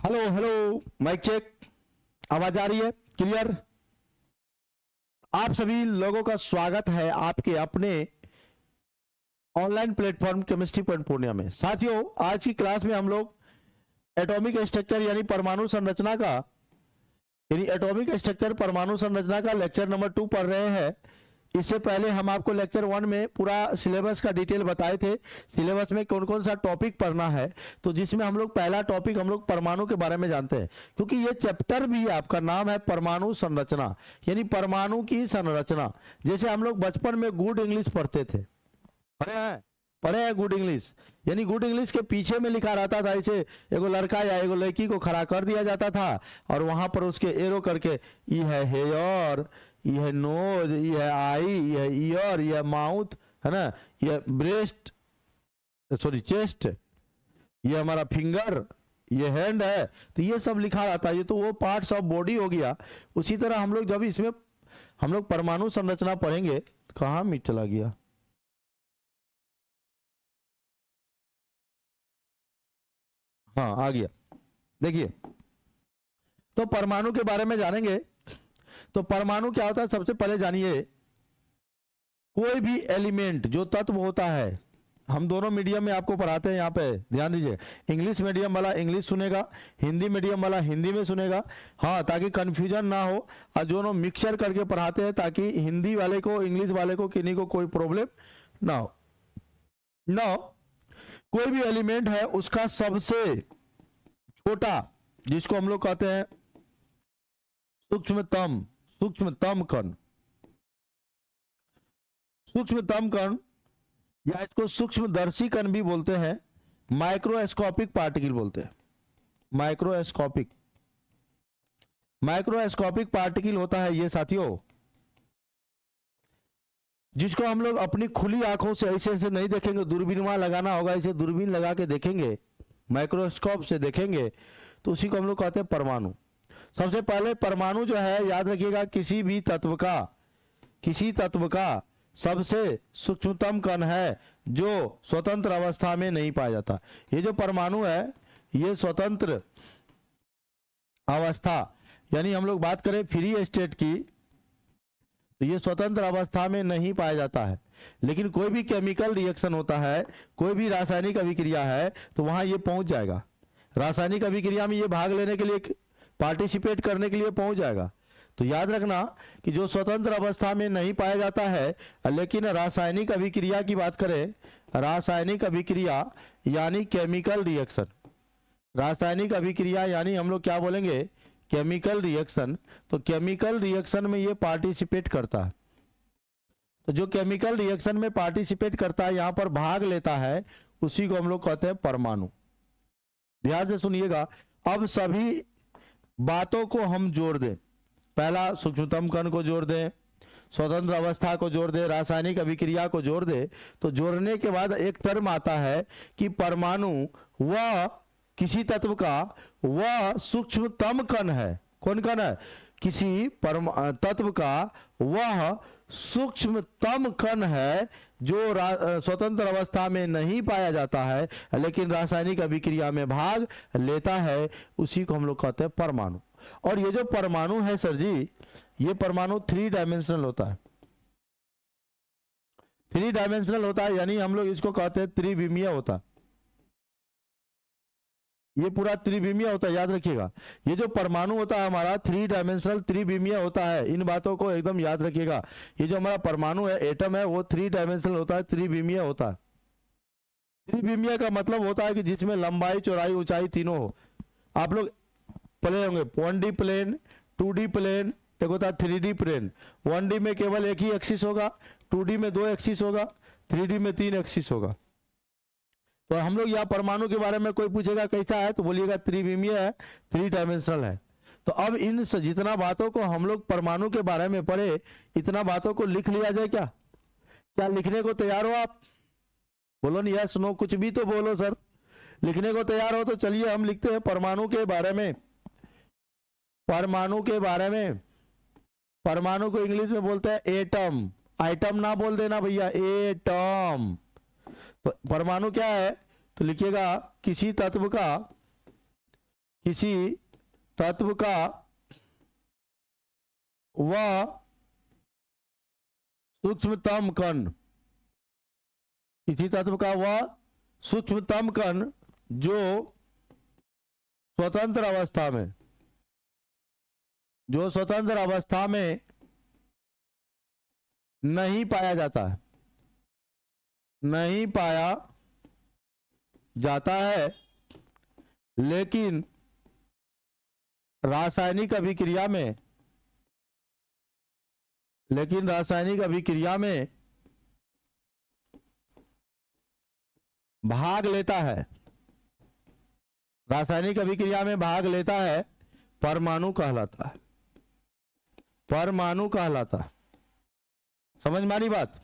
Hello hello, mic check. आवाज आ रही है क्लियर? आप सभी लोगों का स्वागत है आपके अपने online platform chemistry point Purnia में। साथियों, आज की क्लास में हम लोग एटॉमिक स्ट्रक्चर यानी परमाणु संरचना का परमाणु संरचना का लेक्चर नंबर 2 पढ़ रहे हैं। इससे पहले हम आपको लेक्चर 1 में पूरा सिलेबस का डिटेल बताए थे, सिलेबस में कौन कौन सा टॉपिक पढ़ना है। तो जिसमें हम लोग पहला टॉपिक हम लोग परमाणु के बारे में जानते हैं, क्योंकि ये चैप्टर भी आपका नाम है परमाणु संरचना यानी परमाणु की संरचना। जैसे हम लोग बचपन में गुड इंग्लिश पढ़ते थे, पढ़े हैं गुड इंग्लिश, यानी गुड इंग्लिश के पीछे में लिखा रहता था, ऐसे एगो लड़का या एगो लड़की को खड़ा कर दिया जाता था और वहां पर उसके एरो करके ई है हेयर, ये है नोज, ये है आई, ये है ईयर, ये है माउथ, है ना, ये ब्रेस्ट, सॉरी चेस्ट, ये हमारा फिंगर, ये हैंड है। तो ये सब लिखा रहता है, ये तो वो पार्ट्स ऑफ बॉडी हो गया। उसी तरह हम लोग जब इसमें हम लोग परमाणु संरचना पढ़ेंगे, कहाँ मिट चला गया? हाँ आ गया। देखिए, तो परमाणु के बारे में जानेंगे। तो परमाणु क्या होता है, सबसे पहले जानिए, कोई भी एलिमेंट जो तत्व होता है, हम दोनों मीडियम में आपको पढ़ाते हैं, यहाँ पे ध्यान दीजिए, इंग्लिश मीडियम वाला इंग्लिश सुनेगा, हिंदी मीडियम वाला हिंदी में सुनेगा, हाँ, ताकि कंफ्यूजन ना हो। और दोनों मिक्सचर करके पढ़ाते हैं ताकि हिंदी वाले को, इंग्लिश वाले को, किन्हीं को कोई प्रॉब्लम ना हो। कोई भी एलिमेंट है उसका सबसे छोटा, जिसको हम लोग कहते हैं सूक्ष्मतम कण, या इसको सूक्ष्मदर्शी कण भी बोलते हैं, माइक्रोस्कोपिक पार्टिकल बोलते हैं। माइक्रोस्कोपिक पार्टिकल होता है ये साथियों, जिसको हम लोग अपनी खुली आंखों से ऐसे ऐसे नहीं देखेंगे, दूरबीन वहां लगाना होगा, इसे दूरबीन लगा के देखेंगे, माइक्रोस्कोप से देखेंगे, तो उसी को हम लोग कहते हैं परमाणु। सबसे पहले परमाणु जो है, याद रखिएगा, किसी तत्व का सबसे सूक्ष्मतम कण है जो स्वतंत्र अवस्था में नहीं पाया जाता। ये जो परमाणु है, ये स्वतंत्र अवस्था, यानी हम लोग बात करें फ्री स्टेट की, तो ये स्वतंत्र अवस्था में नहीं पाया जाता है। लेकिन कोई भी केमिकल रिएक्शन होता है, कोई भी रासायनिक अभिक्रिया है, तो वहां ये पहुंच जाएगा। रासायनिक अभिक्रिया में ये भाग लेने के लिए, पार्टिसिपेट करने के लिए पहुंच जाएगा। तो याद रखना कि जो स्वतंत्र अवस्था में नहीं पाया जाता है, लेकिन रासायनिक अभिक्रिया की बात करें, रासायनिक अभिक्रिया यानी केमिकल रिएक्शन, रासायनिक अभिक्रिया यानी हम लोग क्या बोलेंगे, केमिकल रिएक्शन। तो केमिकल रिएक्शन में ये पार्टिसिपेट करता है। तो जो केमिकल रिएक्शन में पार्टिसिपेट करता है, यहां पर भाग लेता है, उसी को हम लोग कहते हैं परमाणु। ध्यान से सुनिएगा, अब सभी बातों को हम जोड़ दें। पहला सूक्ष्मतम कण को जोड़ दें, स्वतंत्र अवस्था को जोड़ दें, रासायनिक अभिक्रिया को जोड़ दें। तो जोड़ने के बाद एक टर्म आता है कि परमाणु वह किसी तत्व का वह सूक्ष्मतम कण है। कौन कण है? किसी तत्व का वह सूक्ष्मतम कण है जो स्वतंत्र अवस्था में नहीं पाया जाता है, लेकिन रासायनिक अभिक्रिया में भाग लेता है, उसी को हम लोग कहते हैं परमाणु। और ये जो परमाणु है सर जी, ये परमाणु 3 डायमेंशनल होता है। 3 डायमेंशनल होता है, यानी हम लोग इसको कहते हैं त्रिविमीय होता है। ये पूरा त्रिविमीय होता है, याद रखिएगा। ये जो परमाणु होता है हमारा 3 डायमेंशनल त्रिविमीय होता है। इन बातों को एकदम याद रखिएगा। ये जो हमारा परमाणु है, एटम है, वो 3 डायमेंशनल होता है, त्रिविमीय होता है। त्रिविमीय का मतलब होता है कि जिसमें लंबाई, चौड़ाई, ऊंचाई तीनों हो। आप लोग प्लेन होंगे, 1D प्लेन, 2D प्लेन, एक होता है 3D प्लेन। 1D में केवल एक ही एक्सिस होगा, 2D में 2 एक्सिस होगा, 3D में 3 एक्सिस होगा। तो हम लोग यहाँ परमाणु के बारे में कोई पूछेगा कैसा है, तो बोलिएगा त्रिविमीय है, 3 डायमेंशनल है। तो अब इन जितना बातों को हम लोग परमाणु के बारे में पढ़े, इतना बातों को लिख लिया जाए क्या? क्या लिखने को तैयार हो आप? बोलो नहीं, यस नो, कुछ भी तो बोलो सर। लिखने को तैयार हो तो चलिए हम लिखते हैं परमाणु के बारे में। परमाणु को इंग्लिश में बोलते हैं एटम। आइटम ना बोल देना भैया, एटम। तो परमाणु क्या है, तो लिखिएगा किसी तत्व किसी तत्व का वह सूक्ष्मतम कण, किसी तत्व का वह सूक्ष्मतम कण जो स्वतंत्र अवस्था में, जो स्वतंत्र अवस्था में नहीं पाया जाता है, नहीं पाया जाता है, लेकिन रासायनिक अभिक्रिया में, लेकिन रासायनिक अभिक्रिया में भाग लेता है, रासायनिक अभिक्रिया में भाग लेता है, परमाणु कहलाता है, परमाणु कहलाता है। समझ में आ रही बात?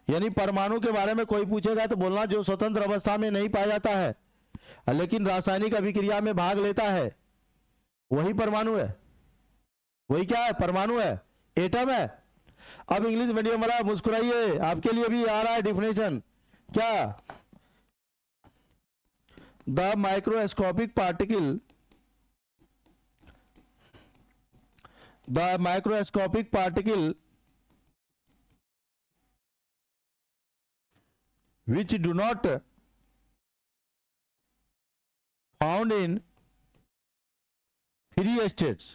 यानी परमाणु के बारे में कोई पूछेगा तो बोलना जो स्वतंत्र अवस्था में नहीं पाया जाता है लेकिन रासायनिक अभिक्रिया में भाग लेता है, वही परमाणु है। वही क्या है? परमाणु है, एटम है। अब इंग्लिश मीडियम वाला मुस्कुराइए, आपके लिए भी आ रहा है डिफिनेशन। क्या? The microscopic particle, the microscopic particle which do not found in free states,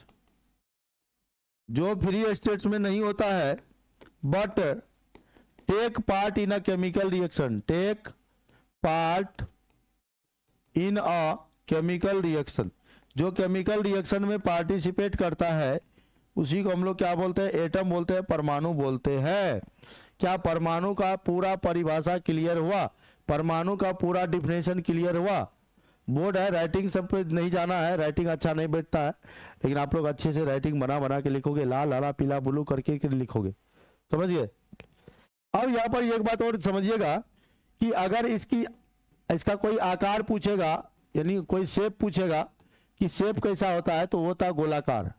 जो फ्री स्टेट्स में नहीं होता है, but take part in a chemical reaction, take part in a chemical reaction, जो केमिकल रिएक्शन में participate करता है उसी को हम लोग क्या बोलते हैं? एटम बोलते हैं, परमाणु बोलते हैं। क्या परमाणु का पूरा परिभाषा क्लियर हुआ? परमाणु का पूरा डिफिनेशन क्लियर हुआ? बोर्ड है, राइटिंग सब पे नहीं जाना है, राइटिंग अच्छा नहीं बैठता है, लेकिन आप लोग अच्छे से राइटिंग बना बना के लिखोगे, लाल हरा पीला ब्लू करके लिखोगे, समझिए। अब यहाँ पर एक बात और समझिएगा कि अगर इसका कोई आकार पूछेगा, यानी कोई शेप पूछेगा कि शेप कैसा होता है, तो वो होता है गोलाकार।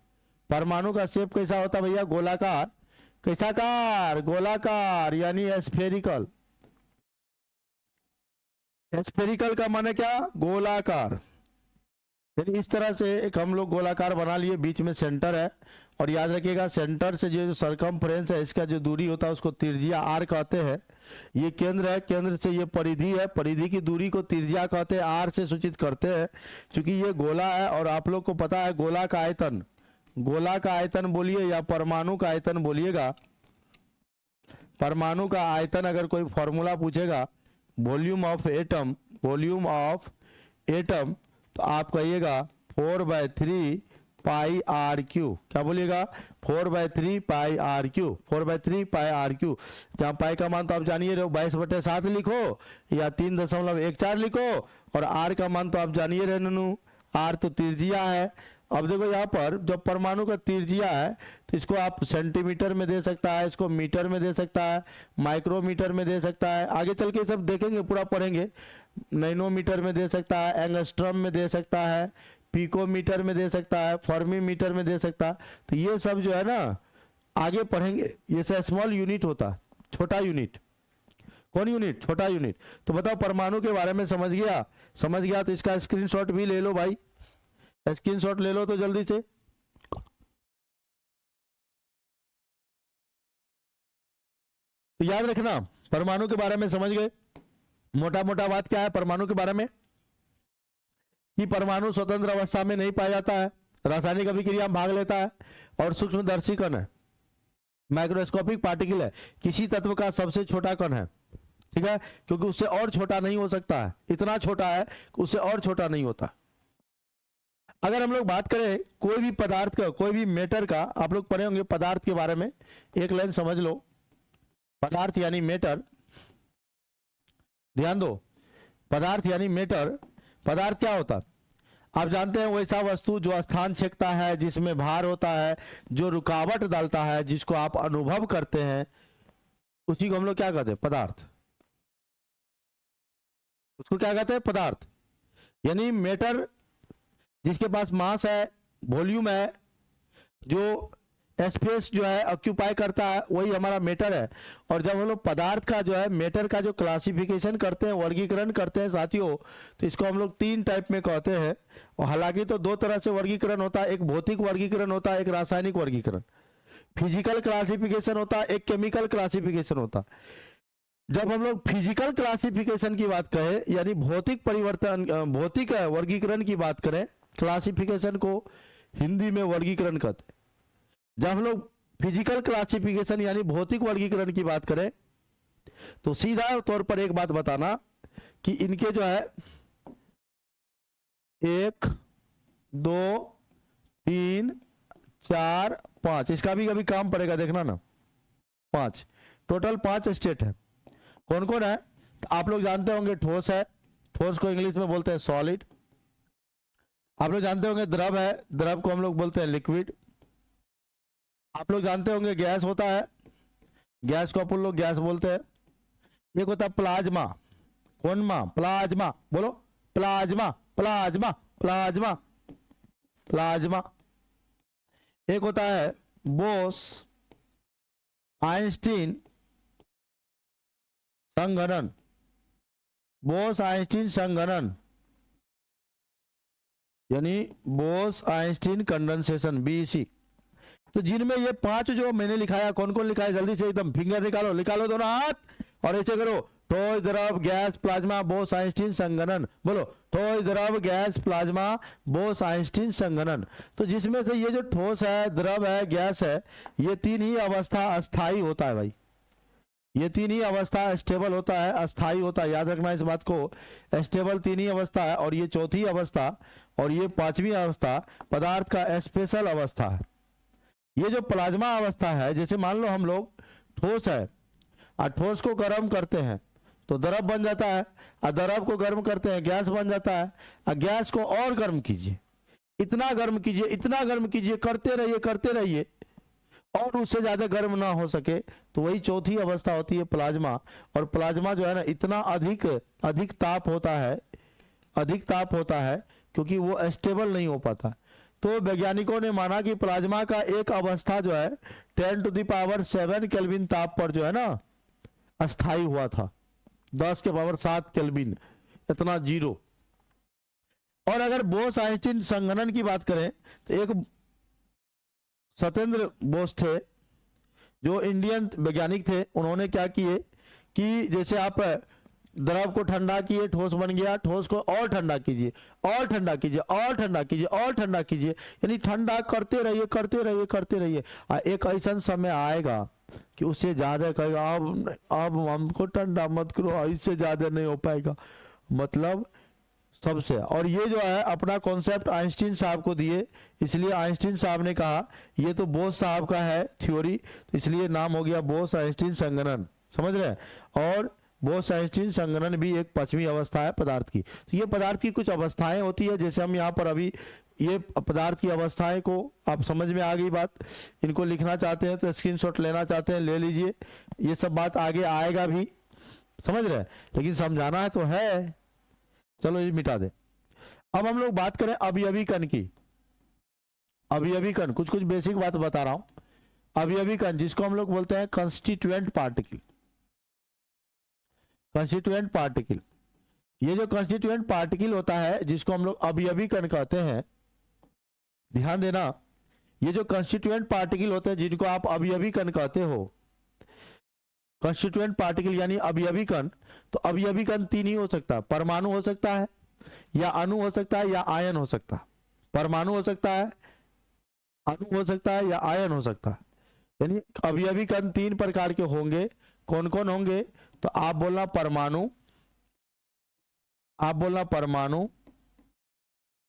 परमाणु का शेप कैसा होता है भैया? गोलाकार। कैसाकार? गोलाकार, यानी स्फेरिकल। स्फेरिकल का माने क्या? गोलाकार। यानी इस तरह से एक हम लोग गोलाकार बना लिए, बीच में सेंटर है, और याद रखिएगा सेंटर से जो सरकमफ्रेंस है, इसका जो दूरी होता है उसको त्रिज्या आर कहते हैं। ये केंद्र है, केंद्र से ये परिधि है, परिधि की दूरी को त्रिज्या कहते हैं, आर से सूचित करते हैं। क्योंकि ये गोला है और आप लोग को पता है गोला का आयतन, गोला का आयतन बोलिए या परमाणु का आयतन बोलिएगा। परमाणु का आयतन अगर कोई फॉर्मूला पूछेगा, volume of atom, volume of atom, तो आप कहिएगा 4/3 पाई आर क्यू। क्या बोलिएगा? 4/3 pi r cube, 4/3 pi r cube. जहाँ पाई का मान तो आप जानिए रहे, 22/7 लिखो या 3.14 लिखो, और आर का मान तो आप जानिए रहे ननू, आर तो त्रिज्या है। अब देखो यहाँ पर जब परमाणु का त्रिज्या है तो इसको आप सेंटीमीटर में दे सकता है, इसको मीटर में दे सकता है, माइक्रोमीटर में दे सकता है, आगे चल के सब देखेंगे, पूरा पढ़ेंगे। नैनोमीटर में दे सकता है, एंगस्ट्रम में दे सकता है, पिकोमीटर में दे सकता है, फर्मीमीटर में दे सकता है। तो ये सब जो है ना आगे पढ़ेंगे। ये सब स्मॉल यूनिट होता है, छोटा यूनिट। कौन यूनिट? छोटा यूनिट। तो बताओ परमाणु के बारे में समझ गया? समझ गया तो इसका स्क्रीनशॉट भी ले लो भाई, स्क्रीनशॉट ले लो तो जल्दी से। तो याद रखना, परमाणु के बारे में समझ गए। मोटा मोटा बात क्या है परमाणु के बारे में? कि परमाणु स्वतंत्र अवस्था में नहीं पाया जाता है, रासायनिक अभिक्रिया में भाग लेता है, और सूक्ष्मदर्शी कण है, माइक्रोस्कोपिक पार्टिकल है, किसी तत्व का सबसे छोटा कण है। ठीक है? क्योंकि उससे और छोटा नहीं हो सकता है, इतना छोटा है उससे और छोटा नहीं होता। अगर हम लोग बात करें कोई भी पदार्थ का, कोई भी मैटर का, आप लोग पढ़े होंगे पदार्थ के बारे में, एक लाइन समझ लो। पदार्थ यानी मैटर, ध्यान दो, पदार्थ यानी मैटर। पदार्थ क्या होता है? आप जानते हैं वैसा वस्तु जो स्थान छेकता है, जिसमें भार होता है, जो रुकावट डालता है, जिसको आप अनुभव करते हैं, उसी को हम लोग क्या कहते हैं? पदार्थ। उसको क्या कहते हैं? पदार्थ। यानी मैटर जिसके पास मास है, वॉल्यूम है, जो स्पेस जो है ऑक्यूपाई करता है, वही हमारा मैटर है। और जब हम लोग पदार्थ का जो है मैटर का जो क्लासिफिकेशन करते हैं, वर्गीकरण करते हैं साथियों, तो इसको हम लोग 3 टाइप में कहते हैं। और हालांकि तो 2 तरह से वर्गीकरण होता है, एक भौतिक वर्गीकरण होता है, एक रासायनिक वर्गीकरण। फिजिकल क्लासिफिकेशन होता है, एक केमिकल क्लासिफिकेशन होता है। जब हम लोग फिजिकल क्लासिफिकेशन की बात करें, यानी भौतिक परिवर्तन, भौतिक वर्गीकरण की बात करें, क्लासिफिकेशन को हिंदी में वर्गीकरण कहते हैं। जब हम लोग फिजिकल क्लासिफिकेशन यानी भौतिक वर्गीकरण की बात करें, तो सीधा तौर पर एक बात बताना कि इनके जो है 1 2 3 4 5, इसका भी कभी काम पड़ेगा देखना ना, 5 टोटल 5 स्टेट है। कौन कौन है? तो आप लोग जानते होंगे ठोस है, ठोस को इंग्लिश में बोलते हैं सॉलिड। आप लोग जानते होंगे द्रव है, द्रव को हम लोग बोलते हैं लिक्विड। आप लोग जानते होंगे गैस होता है, गैस को अपन लोग गैस बोलते हैं। एक होता है प्लाज्मा, कौन मां? प्लाज्मा, बोलो प्लाज्मा, प्लाज्मा, प्लाज्मा, प्लाज्मा। एक होता है बोस आइंस्टीन संघनन, बोस आइंस्टीन संघनन, यानी बोस आइंस्टीन कंडेंसेशन, बीसी। तो जिनमें ये 5 जो मैंने लिखाया, कौन कौन लिखा है जल्दी से एकदम फिंगर निकालो, निकालो दोनों हाथ और ऐसे करो, ठोस द्रव गैस प्लाज्मा बोस आइंस्टीन संघनन। बोलो ठोस द्रव गैस प्लाज्मा बोस आइंस्टीन संघनन। तो जिसमें से ये जो ठोस है, द्रव है, गैस है, ये 3 ही अवस्था अस्थाई होता है भाई। ये 3 ही अवस्था स्टेबल होता है, अस्थाई होता है, याद रखना इस बात को। स्टेबल 3 ही अवस्था है, और ये 4थी अवस्था और ये 5वीं अवस्था पदार्थ का स्पेशल अवस्था है। ये जो प्लाज्मा अवस्था है, जैसे मान लो हम लोग ठोस है और ठोस को गर्म करते हैं तो द्रव बन जाता है, और द्रव को गर्म करते हैं गैस बन जाता है, और गैस को और गर्म कीजिए, इतना गर्म कीजिए, इतना गर्म कीजिए, करते रहिए करते रहिए, और उससे ज्यादा गर्म ना हो सके, तो वही 4थी अवस्था होती है प्लाज्मा। और प्लाज्मा जो है ना, इतना अधिक ताप होता है, अधिक ताप होता है, क्योंकि वो स्टेबल नहीं हो पाता। तो वैज्ञानिकों ने माना कि प्लाज्मा का एक अवस्था जो है 10⁻7 केल्विन ताप पर जो है ना अस्थाई हुआ था, 10⁻7 केल्विन, इतना जीरो। और अगर बोस आइंस्टीन संघनन की बात करें, तो एक सत्येंद्र बोस थे जो इंडियन वैज्ञानिक थे। उन्होंने क्या किए कि जैसे आप द्रव को ठंडा किए, ठोस बन गया, ठोस को और ठंडा कीजिए, और ठंडा कीजिए, और ठंडा कीजिए, और ठंडा कीजिए, यानी ठंडा करते रहिए करते रहिए करते रहिए। एक ऐसा समय आएगा कि उससे ज्यादा कहेगा अब हमको ठंडा मत करो, इससे ज्यादा नहीं हो पाएगा, मतलब सबसे। और ये जो है अपना कॉन्सेप्ट आइंस्टीन साहब को दिए, इसलिए आइंस्टीन साहब ने कहा ये तो बोस साहब का है थ्योरी, तो इसलिए नाम हो गया बोस आइंस्टीन संघनन, समझ रहे हैं। और बोस आइंस्टीन संघनन भी एक 5वीं अवस्था है पदार्थ की। तो ये पदार्थ की कुछ अवस्थाएं होती है, जैसे हम यहाँ पर अभी ये पदार्थ की अवस्थाएं को आप समझ में आ गई बात, इनको लिखना चाहते हैं तो स्क्रीनशॉट लेना चाहते हैं ले लीजिए, ये सब बात आगे आएगा भी, समझ रहे हैं, लेकिन समझाना है तो है। चलो ये मिटा दे। अब हम लोग बात करें अवयवी कण की। अवयवी कण, कुछ कुछ बेसिक बात बता रहा हूं। अवयवी कण जिसको हम लोग बोलते हैं कंस्टिट्यूएंट पार्टिकल, कंस्टिट्यूएंट पार्टिकल। ये जो कंस्टिट्यूएंट पार्टिकल होता है जिसको हम लोग अवयवी कण कहते हैं, ध्यान देना, ये जो कंस्टिट्यूएंट पार्टिकल होते हैं जिनको आप अवयवी कण कहते हो, कंस्टिट्यूएंट पार्टिकल यानी अवयवी कण। तो अवयवी कण 3 ही हो सकता है, परमाणु हो सकता है, या अणु हो सकता है, या आयन हो सकता है। परमाणु हो सकता है, अणु हो सकता है, या आयन हो सकता है। यानी अवयवी कण 3 प्रकार के होंगे। कौन कौन होंगे? तो आप बोलना परमाणु, आप बोलना परमाणु,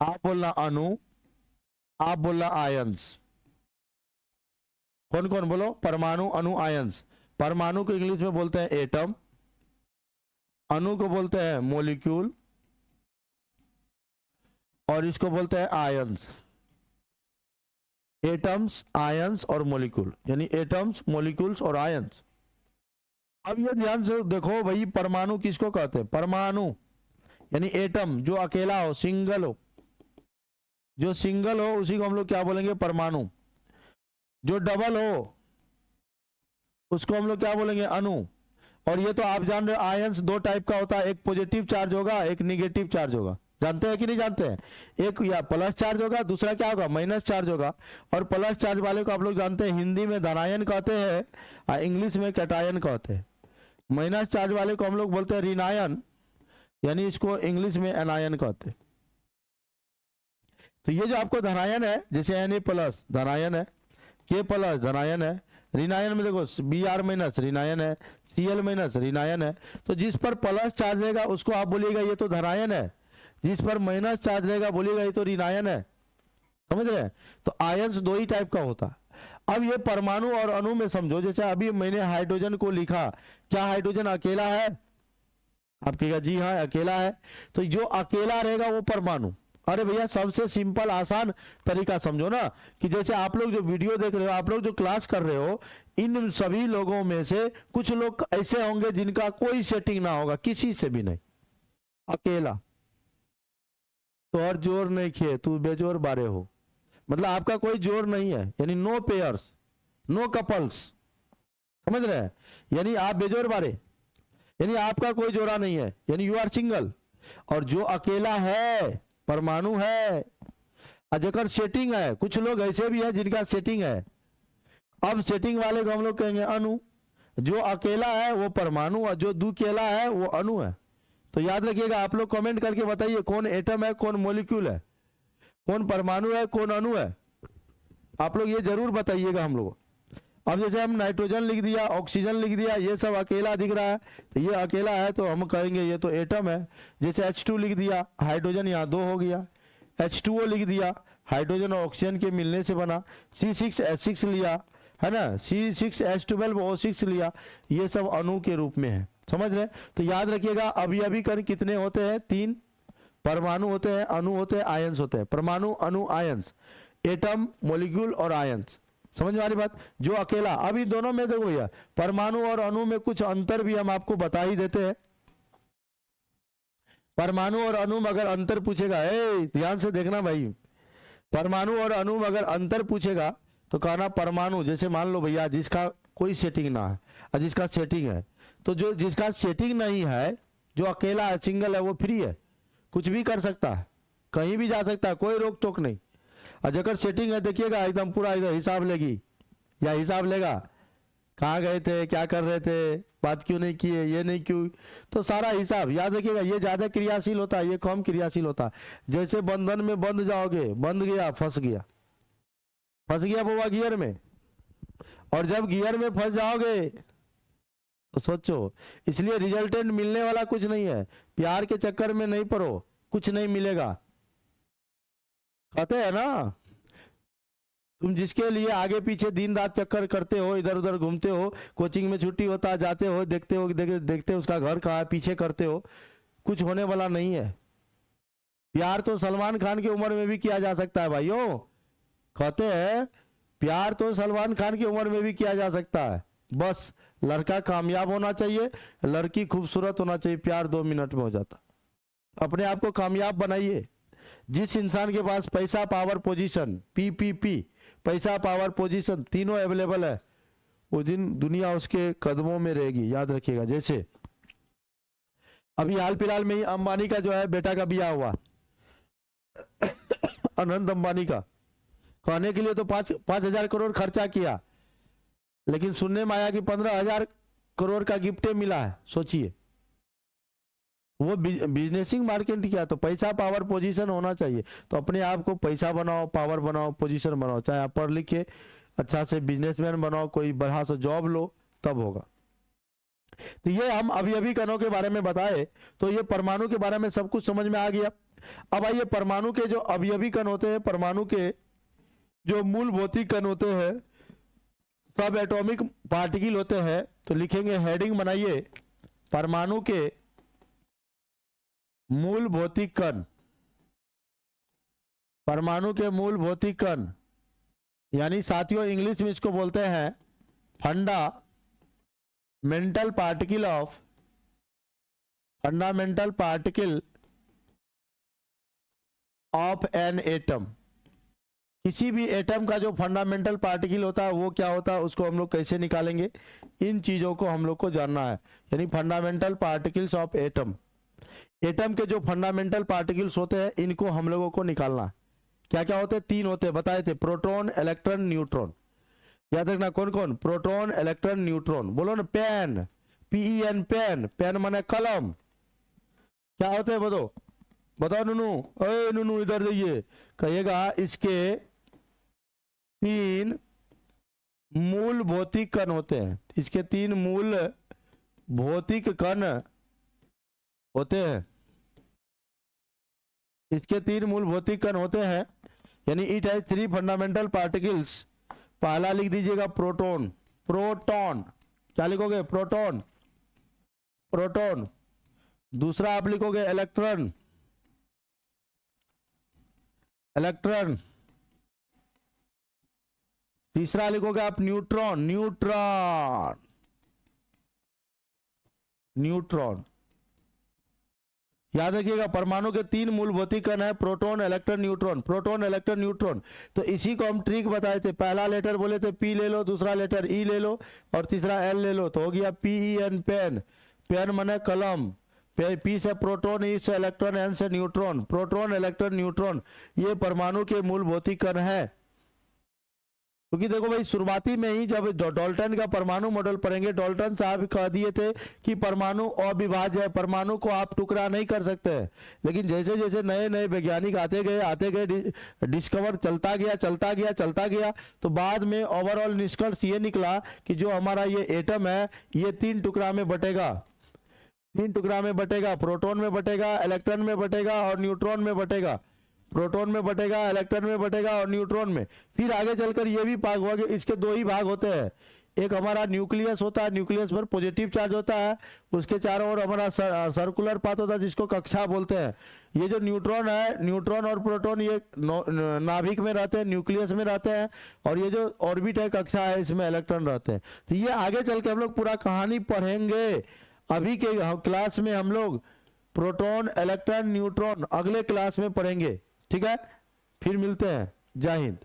आप बोलना अणु, आप बोलना आयंस। कौन कौन बोलो? परमाणु, अणु, आयंस। परमाणु को इंग्लिश में बोलते हैं एटम, अणु को बोलते हैं मॉलिक्यूल, और इसको बोलते हैं आयंस। एटम्स, आयंस और मॉलिक्यूल, यानी एटम्स, मॉलिक्यूल्स और आयंस। अब ये ध्यान से देखो भाई, परमाणु किसको कहते हैं? परमाणु यानी एटम जो अकेला हो, सिंगल हो, जो सिंगल हो उसी को हम लोग क्या बोलेंगे? परमाणु। जो डबल हो उसको हम लोग क्या बोलेंगे, अणु। और ये तो आप जान रहे हो आयंस दो टाइप का होता है, एक पॉजिटिव चार्ज होगा, एक निगेटिव चार्ज होगा। जानते हैं कि नहीं जानते हैं? एक या प्लस चार्ज होगा, दूसरा क्या होगा, माइनस चार्ज होगा। और प्लस चार्ज वाले को आप लोग जानते हैं हिंदी में धनायन कहते हैं और इंग्लिश में कैटायन कहते हैं। माइनस चार्ज वाले को हम लोग बोलते हैं ऋणायन, यानी इसको इंग्लिश में एनायन कहते हैं। तो ये जो आपको धनायन है, जैसे Na प्लस धनायन है, K प्लस धनायन है, ऋणायन में देखो Br माइनस ऋणायन है, Cl माइनस ऋणायन है। तो जिस पर प्लस चार्ज रहेगा उसको आप बोलिएगा ये तो धनायन है, जिस पर माइनस चार्ज रहेगा बोलिएगा ये तो ऋणायन है। समझ रहे हैं? तो आयंस दो ही टाइप का होता है। अब ये परमाणु और अणु में समझो, जैसे अभी मैंने हाइड्रोजन को लिखा, क्या हाइड्रोजन अकेला है? आप कहेगा जी हाँ अकेला है। तो जो अकेला रहेगा वो परमाणु। अरे भैया सबसे सिंपल आसान तरीका समझो ना, कि जैसे आप लोग जो वीडियो देख रहे हो, आप लोग जो क्लास कर रहे हो, इन सभी लोगों में से कुछ लोग ऐसे होंगे जिनका कोई सेटिंग ना होगा, किसी से भी नहीं, अकेला। तो और जोर नहीं किए तू बेजोर बारे हो, मतलब आपका कोई जोर नहीं है, यानी नो पेयर्स, नो कपल्स। समझ रहे हैं? यानी आप बेजोर बारे, यानी आपका कोई जोड़ा नहीं है, यानी यू आर सिंगल। और जो अकेला है परमाणु है, अजकर सेटिंग है। कुछ लोग ऐसे भी है जिनका सेटिंग है। अब सेटिंग वाले को हम लोग कहेंगे अणु। जो अकेला है वो परमाणु, और जो दुकेला है वो अणु है। तो याद रखिएगा, आप लोग कमेंट करके बताइए कौन एटम है, कौन मॉलिक्यूल है, कौन परमाणु है, कौन अणु है। आप लोग ये जरूर बताइएगा हम लोग। अब जैसे हम नाइट्रोजन लिख दिया, ऑक्सीजन लिख दिया, ये सब अकेला दिख रहा है, तो ये अकेला है तो हम कहेंगे ये तो एटम है। जैसे H2 लिख दिया, हाइड्रोजन यहाँ दो हो गया। H2O लिख दिया, हाइड्रोजन और ऑक्सीजन के मिलने से बना। C6H6 लिया है ना, C6H12O6 लिया, ये सब अणु के रूप में है। समझ रहे? तो याद रखिएगा अभी अभी कर कितने होते हैं, तीन परमाणु होते हैं, अणु होते हैं, आयंस होते हैं। परमाणु, अणु, आयंस, एटम, मॉलिक्यूल और आयंस। समझ में आ रही बात? जो अकेला, अभी दोनों में देखो भैया, परमाणु और अणु में कुछ अंतर भी हम आपको बता ही देते हैं। परमाणु और अणु में अगर अंतर पूछेगा, ध्यान से देखना भाई, परमाणु और अणु में अगर अंतर पूछेगा तो कहना परमाणु, जैसे मान लो भैया जिसका कोई सेटिंग ना है और जिसका सेटिंग है, तो जो जिसका सेटिंग नहीं है, जो अकेला है, सिंगल है, वो फ्री है, कुछ भी कर सकता है, कहीं भी जा सकता है, कोई रोक टोक नहीं। और जगह सेटिंग है देखिएगा एकदम पूरा इधर हिसाब लेगी या हिसाब लेगा, कहाँ गए थे, क्या कर रहे थे, बात क्यों नहीं किए, ये नहीं क्यों, तो सारा हिसाब याद रखिएगा। ये ज्यादा क्रियाशील होता है, ये कम क्रियाशील होता है। जैसे बंधन में बंध जाओगे, बंध गया, फंस गया, फंस गया बाबा गियर में। और जब गियर में फंस जाओगे तो सोचो, इसलिए रिजल्टेंट मिलने वाला कुछ नहीं है। प्यार के चक्कर में नहीं पड़ो, कुछ नहीं मिलेगा। कहते हैं ना, तुम जिसके लिए आगे पीछे दिन रात चक्कर करते हो, इधर उधर घूमते हो, कोचिंग में छुट्टी होता है जाते हो, देखते हो देखते हो उसका घर कहाँ है, पीछे करते हो, कुछ होने वाला नहीं है। प्यार तो सलमान खान की उम्र में भी किया जा सकता है भाइयों। कहते हैं प्यार तो सलमान खान की उम्र में भी किया जा सकता है, बस लड़का कामयाब होना चाहिए, लड़की खूबसूरत होना चाहिए, प्यार 2 मिनट में हो जाता। अपने आप को कामयाब बनाइए। जिस इंसान के पास पैसा, पावर, पोजीशन, PPP, पैसा, पावर, पोजीशन तीनों अवेलेबल है, वो दिन दुनिया उसके कदमों में रहेगी, याद रखिएगा। जैसे अभी हाल फिलहाल में ही अंबानी का जो है बेटा का ब्याह हुआ, अनंत अंबानी का। कहने के लिए तो 5,000 करोड़ खर्चा किया, लेकिन सुनने में आया कि 15,000 करोड़ का गिफ्ट मिला है। सोचिए, वो बिजनेसिंग मार्केट क्या, तो पैसा, पावर, पोजीशन होना चाहिए। तो अपने आप को पैसा बनाओ, पावर बनाओ, पोजीशन बनाओ, चाहे आप पढ़ लिखे अच्छा से बिजनेसमैन बनाओ, कोई बढ़ा से जॉब लो, तब होगा। तो ये हम अभी अभी कणों के बारे में बताए, तो ये परमाणु के बारे में सब कुछ समझ में आ गया। अब आइए परमाणु के जो अवयवी कण होते हैं, परमाणु के जो मूल भौतिक कण होते हैं, सब एटॉमिक पार्टिकल होते हैं। तो लिखेंगे, हेडिंग बनाइए, परमाणु के मूल भौतिक कण। परमाणु के मूल भौतिक कण, यानी साथियों इंग्लिश में इसको बोलते हैं fundamental particle of an atom. किसी भी एटम का जो फंडामेंटल पार्टिकल होता है वो क्या होता है, उसको हम लोग कैसे निकालेंगे, इन चीजों को हम लोग को जानना है। यानी fundamental particles of atom, atom के जो फंडामेंटल पार्टिकल्स होते हैं इनको हम लोगों को निकालना। क्या क्या होते हैं, तीन होते हैं, बताए थे, प्रोटॉन, इलेक्ट्रॉन, न्यूट्रॉन। याद रखना कौन कौन, प्रोटॉन, इलेक्ट्रॉन, न्यूट्रॉन। बोलो ना, पेन, PEN, पेन, पेन माने कलम। क्या होते हैं बताओ, बताओ नुनू, अरे नुनू इधर जाइए, कहिएगा इसके तीन मूल भौतिक कण होते हैं, इसके तीन मूल भौतिक कण होते हैं, इसके तीन मूल भौतिक कण होते हैं। यानी it has three fundamental particles. पहला लिख दीजिएगा प्रोटॉन, प्रोटॉन, क्या लिखोगे, प्रोटॉन, प्रोटॉन। दूसरा आप लिखोगे इलेक्ट्रॉन, इलेक्ट्रॉन। तीसरा लिखोगे आप न्यूट्रॉन, न्यूट्रॉन, न्यूट्रॉन। याद रखिएगा परमाणु के तीन मूल भौतिक कण है, proton, electron, neutron, proton, electron, neutron. तो इसी को हम ट्रिक बताए थे, पहला लेटर बोले थे P ले लो, दूसरा लेटर E ले लो और तीसरा L ले लो, तो हो गया PEN, पेन। पेन माने कलम, P से प्रोटॉन, E से इलेक्ट्रॉन, N से न्यूट्रॉन। प्रोटॉन, इलेक्ट्रॉन, न्यूट्रॉन ये परमाणु के मूल भौतिक कण है। क्योंकि देखो भाई, शुरुआती में ही जब डाल्टन का परमाणु मॉडल पढ़ेंगे, डाल्टन साहब कह दिए थे कि परमाणु अविभाज्य है, परमाणु को आप टुकड़ा नहीं कर सकते। लेकिन जैसे जैसे नए नए वैज्ञानिक आते गए डिस्कवर चलता गया चलता गया चलता गया, तो बाद में ओवरऑल निष्कर्ष ये निकला कि जो हमारा ये एटम है ये तीन टुकड़ा में बटेगा, तीन टुकड़ा में बटेगा, प्रोटॉन में बटेगा, इलेक्ट्रॉन में बटेगा और न्यूट्रॉन में बटेगा। प्रोटॉन में बटेगा, इलेक्ट्रॉन में बटेगा और न्यूट्रॉन में। फिर आगे चलकर ये भी भाग हुआ कि इसके दो ही भाग होते हैं, एक हमारा न्यूक्लियस होता है, न्यूक्लियस पर पॉजिटिव चार्ज होता है, उसके चारों ओर हमारा सर्कुलर पाथ होता है जिसको कक्षा बोलते हैं। ये जो न्यूट्रॉन है, न्यूट्रॉन और प्रोटॉन ये नाभिक में रहते हैं, न्यूक्लियस में रहते हैं, और ये जो ऑर्बिट है, कक्षा है, इसमें इलेक्ट्रॉन रहते हैं। तो ये आगे चल के हम लोग पूरा कहानी पढ़ेंगे। अभी के क्लास में हम लोग प्रोटॉन, इलेक्ट्रॉन, न्यूट्रॉन अगले क्लास में पढ़ेंगे, ठीक है। फिर मिलते हैं, जय हिंद।